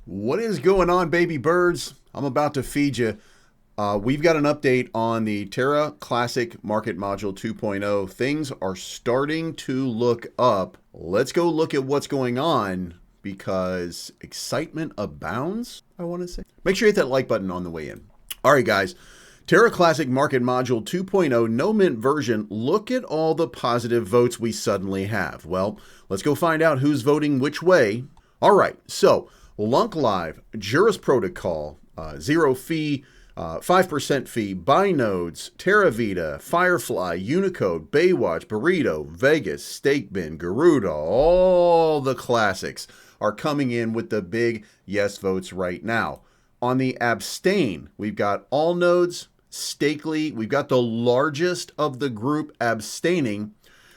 What is going on, baby birds? I'm about to feed you. We've got an update on the Terra Classic Market Module 2.0. Things are starting to look up. Let's go look at what's going on because excitement abounds, I want to say. Make sure you hit that like button on the way in. All right, guys. Terra Classic Market Module 2.0 no mint version. Look at all the positive votes we suddenly have. Well, let's go find out who's voting which way. All right, so LUNC Live, Juris Protocol, 0 fee, 5% fee, Binodes, TerraVita, Firefly, Unicode, Baywatch, Burrito, Vegas, Stakebin, Garuda, all the classics are coming in with the big yes votes right now. On the abstain, we've got all nodes, Stakely, we've got the largest of the group abstaining.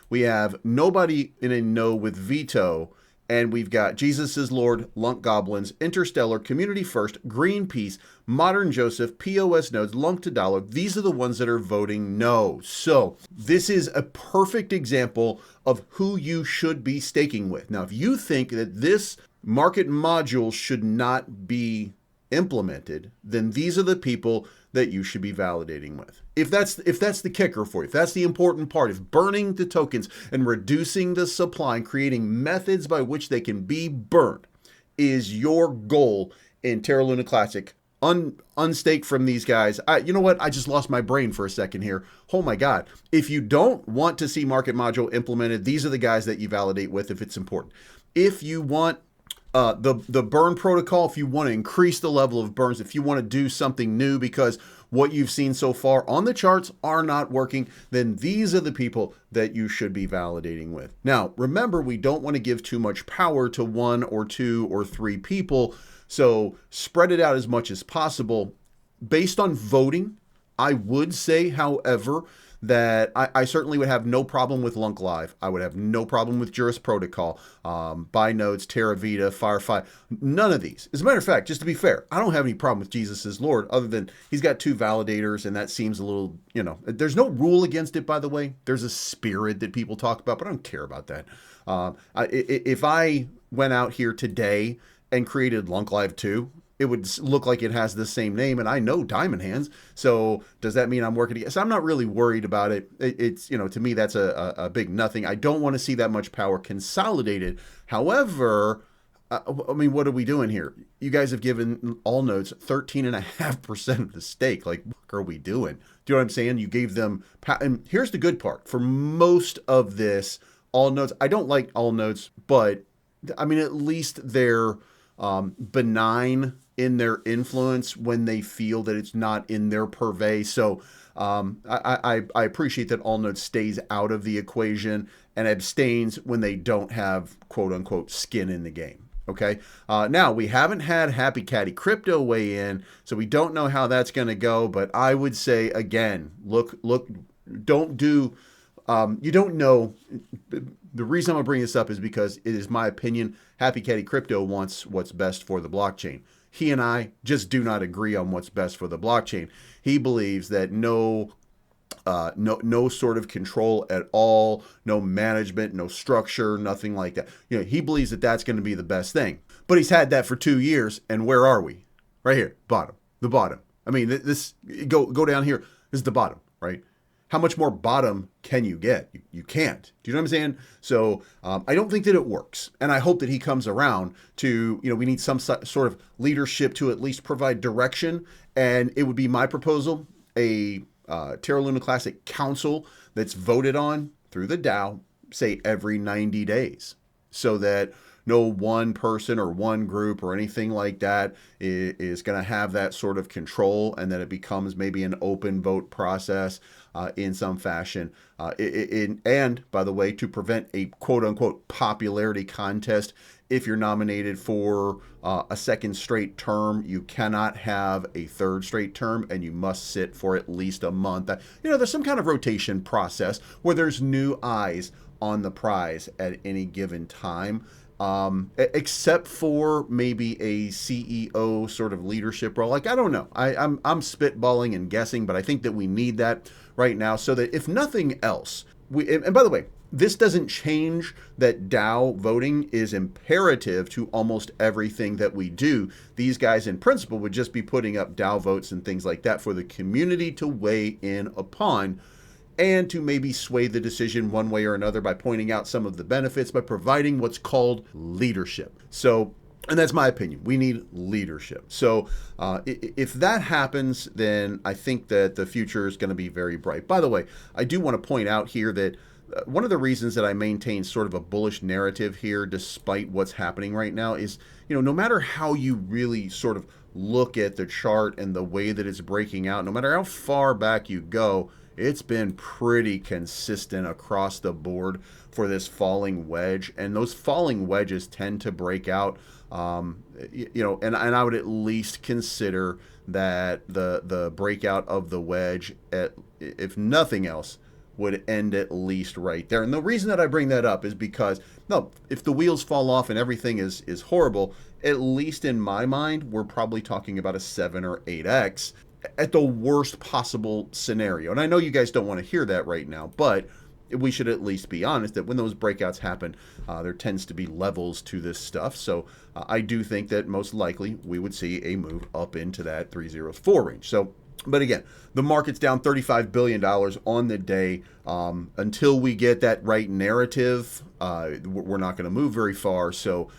We have nobody in a no with veto. And we've got Jesus is Lord, LUNC Goblins, Interstellar, Community First, Greenpeace, Modern Joseph, POS Nodes, LUNC to Dollar. These are the ones that are voting no. So this is a perfect example of who you should be staking with. Now, if you think that this market module should not be implemented, then these are the people that you should be validating with. If that's the kicker for you, if that's the important part, if burning the tokens and reducing the supply and creating methods by which they can be burned is your goal in Terra Luna Classic, unstake from these guys. You know what? I just lost my brain for a second here. Oh my God. If you don't want to see market module implemented, these are the guys that you validate with if it's important. If you want the burn protocol, if you want to increase the level of burns, if you want to do something new because what you've seen so far on the charts are not working, then these are the people that you should be validating with. Now, remember, we don't want to give too much power to one or two or three people, so spread it out as much as possible. Based on voting, I would say, however, that I certainly would have no problem with LUNC Live. I would have no problem with Juris Protocol, Binodes, TerraVita, Firefly, none of these. As a matter of fact, just to be fair, I don't have any problem with Jesus is Lord other than he's got two validators and that seems a little, there's no rule against it, by the way. There's a spirit that people talk about, but I don't care about that. If I went out here today and created LUNC Live 2, it would look like it has the same name, and I know Diamond Hands. So does that mean I'm working against? So I'm not really worried about it. It's, to me, that's a big nothing. I don't want to see that much power consolidated. However, I mean, what are we doing here? You guys have given all nodes 13.5% of the stake. Like, what are we doing? Do you know what I'm saying? You gave them, and here's the good part. For most of this, all nodes, I don't like all nodes, but I mean, at least they're benign in their influence when they feel that it's not in their purvey. So I appreciate that all nodes stays out of the equation and abstains when they don't have quote unquote skin in the game. Okay. Now we haven't had Happy Caddy Crypto weigh in, so we don't know how that's going to go. But I would say again, look, don't do. You don't know. The reason I'm going to bring this up is because it is my opinion. Happy Caddy Crypto wants what's best for the blockchain. He and I just do not agree on what's best for the blockchain. He believes that no sort of control at all, no management, no structure, nothing like that. He believes that that's going to be the best thing. But he's had that for 2 years, and where are we? Right here, the bottom. I mean, this go down here. This is the bottom, right? How much more bottom can you get? You can't. Do you know what I'm saying? So I don't think that it works. And I hope that he comes around to, we need some sort of leadership to at least provide direction. And it would be my proposal, a Terra Luna Classic council that's voted on through the DAO, say every 90 days. So that no one person or one group or anything like that is going to have that sort of control, and that it becomes maybe an open vote process in some fashion. And by the way, to prevent a quote unquote popularity contest, if you're nominated for a second straight term, you cannot have a third straight term, and you must sit for at least a month. There's some kind of rotation process where there's new eyes on the prize at any given time. Except for maybe a CEO sort of leadership role. Like, I don't know. I'm spitballing and guessing, but I think that we need that right now so that if nothing else, and by the way, This doesn't change that DAO voting is imperative to almost everything that we do. These guys in principle would just be putting up DAO votes and things like that for the community to weigh in upon, and to maybe sway the decision one way or another by pointing out some of the benefits, by providing what's called leadership. So, and that's my opinion, we need leadership. So if that happens, then I think that the future is going to be very bright. By the way, I do want to point out here that one of the reasons that I maintain sort of a bullish narrative here, despite what's happening right now, is, no matter how you really sort of look at the chart and the way that it's breaking out, no matter how far back you go, it's been pretty consistent across the board for this falling wedge, and those falling wedges tend to break out. And I would at least consider that the breakout of the wedge, if nothing else, would end at least right there. And the reason that I bring that up is because, no, if the wheels fall off and everything is horrible, at least in my mind, we're probably talking about a 7 or 8x at the worst possible scenario. And I know you guys don't want to hear that right now, but we should at least be honest that when those breakouts happen, there tends to be levels to this stuff. So I do think that most likely we would see a move up into that 304 range. So, but again, the market's down $35 billion on the day. Until we get that right narrative, we're not going to move very far. So,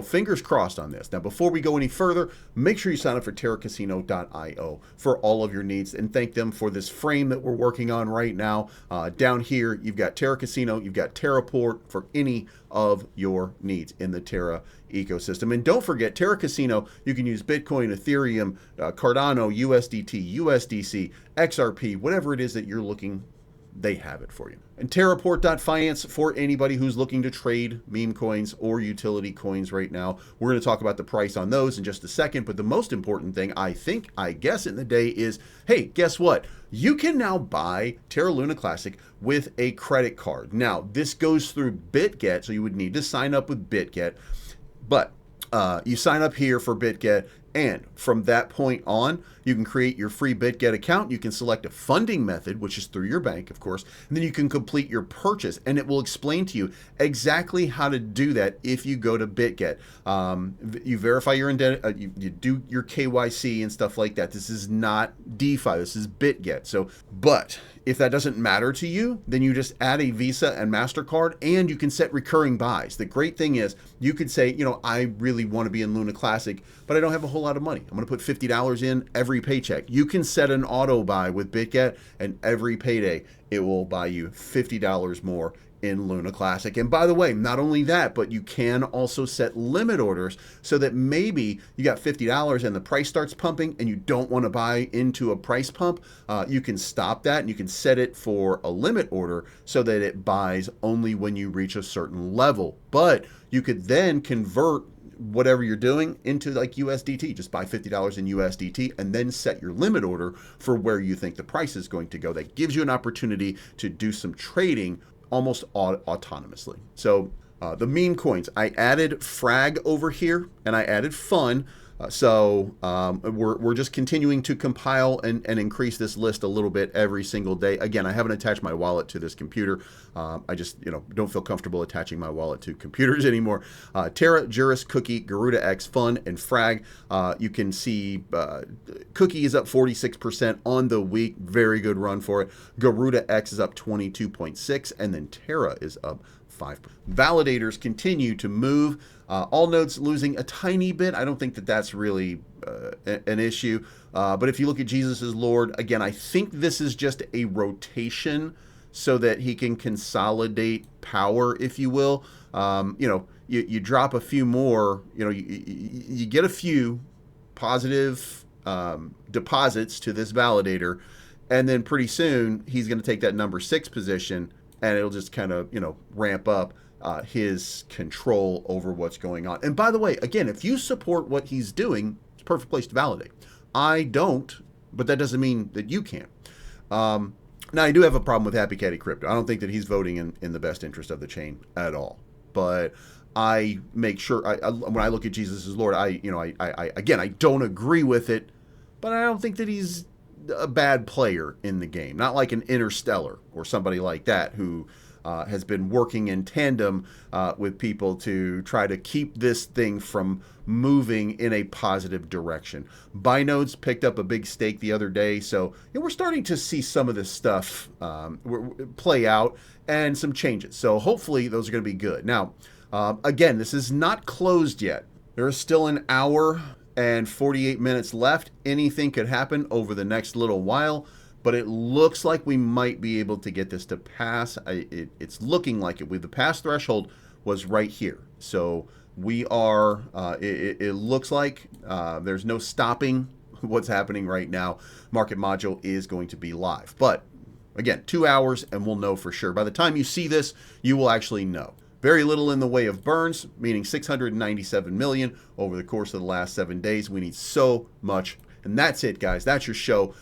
fingers crossed on this. Now, before we go any further, make sure you sign up for TerraCasino.io for all of your needs, and thank them for this frame that we're working on right now. Down here, you've got Terra Casino, you've got Terraport for any of your needs in the Terra ecosystem. And don't forget, Terra Casino, you can use Bitcoin, Ethereum, Cardano, USDT, USDC, XRP, whatever it is that you're looking, they have it for you. And Terraport.finance for anybody who's looking to trade meme coins or utility coins right now. We're going to talk about the price on those in just a second, but the most important thing, I guess in the day is, hey, guess what? You can now buy Terra Luna Classic with a credit card. Now, this goes through BitGet, so you would need to sign up with BitGet, but you sign up here for BitGet, and from that point on, you can create your free BitGet account. You can select a funding method, which is through your bank, of course, and then you can complete your purchase, and it will explain to you exactly how to do that if you go to BitGet. You verify your you do your KYC and stuff like that. This is not DeFi. This is BitGet. So, but if that doesn't matter to you, then you just add a Visa and MasterCard, and you can set recurring buys. The great thing is you could say, I really want to be in Luna Classic, but I don't have a whole lot of money. I'm going to put $50 in every paycheck. You can set an auto buy with BitGet, and every payday, it will buy you $50 more in Luna Classic. And by the way, not only that, but you can also set limit orders so that maybe you got $50 and the price starts pumping and you don't want to buy into a price pump. You can stop that and you can set it for a limit order so that it buys only when you reach a certain level. But you could then convert whatever you're doing into like USDT. Just buy $50 in USDT and then set your limit order for where you think the price is going to go. That gives you an opportunity to do some trading almost autonomously. So the meme coins, I added Frag over here and I added Fun. We're just continuing to compile and increase this list a little bit every single day. Again, I haven't attached my wallet to this computer. I just don't feel comfortable attaching my wallet to computers anymore. Terra, Juris, Cookie, Garuda X, Fun, and Frag. You can see Cookie is up 46% on the week. Very good run for it. Garuda X is up 22.6, and then Terra is up 5. Validators continue to move. All nodes losing a tiny bit. I don't think that that's really an issue. But if you look at Jesus is Lord, again, I think this is just a rotation so that he can consolidate power, if you will. You drop a few more, you get a few positive deposits to this validator, and then pretty soon he's going to take that number 6 position, and it'll just kind of, ramp up his control over what's going on. And by the way, again, if you support what he's doing, it's a perfect place to validate. I don't, but that doesn't mean that you can't. Now, I do have a problem with Happy Caddy Crypto. I don't think that he's voting in the best interest of the chain at all. But I make sure, when I look at Jesus as Lord, I don't agree with it, but I don't think that he's a bad player in the game. Not like an Interstellar or somebody like that who has been working in tandem with people to try to keep this thing from moving in a positive direction. Binodes picked up a big stake the other day, so we're starting to see some of this stuff play out and some changes. So hopefully those are going to be good. Now, again, this is not closed yet. There is still an hour and 48 minutes left. Anything could happen over the next little while, but it looks like we might be able to get this to pass. It's looking like it. The pass threshold was right here. So we are, it looks like there's no stopping what's happening right now. Market module is going to be live. But again, 2 hours and we'll know for sure. By the time you see this, you will actually know. Very little in the way of burns, meaning 697 million over the course of the last 7 days. We need so much. And that's it, guys. That's your show.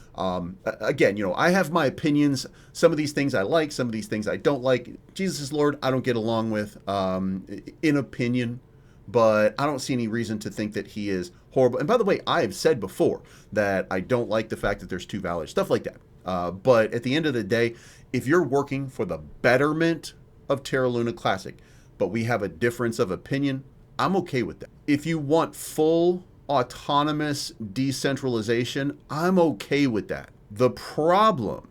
Again, I have my opinions. Some of these things I like, some of these things I don't like. Jesus is Lord, I don't get along with in opinion, but I don't see any reason to think that he is horrible. And by the way, I have said before that I don't like the fact that there's two validators, stuff like that. But at the end of the day, if you're working for the betterment of Terra Luna Classic, but we have a difference of opinion, I'm okay with that. If you want full autonomous decentralization, I'm okay with that. The problem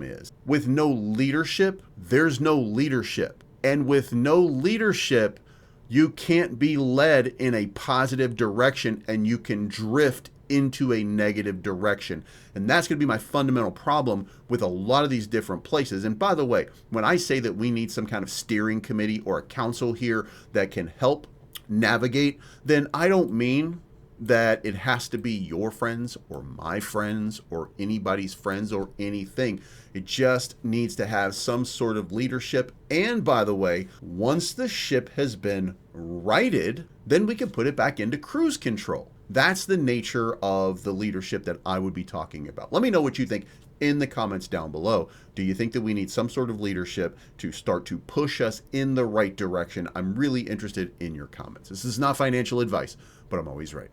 is with no leadership, there's no leadership. And with no leadership, you can't be led in a positive direction and you can drift into a negative direction. And that's going to be my fundamental problem with a lot of these different places. And by the way, when I say that we need some kind of steering committee or a council here that can help navigate, then I don't mean that it has to be your friends or my friends or anybody's friends or anything. It just needs to have some sort of leadership. And by the way, once the ship has been righted, then we can put it back into cruise control. That's the nature of the leadership that I would be talking about. Let me know what you think in the comments down below. Do you think that we need some sort of leadership to start to push us in the right direction? I'm really interested in your comments. This is not financial advice, but I'm always right.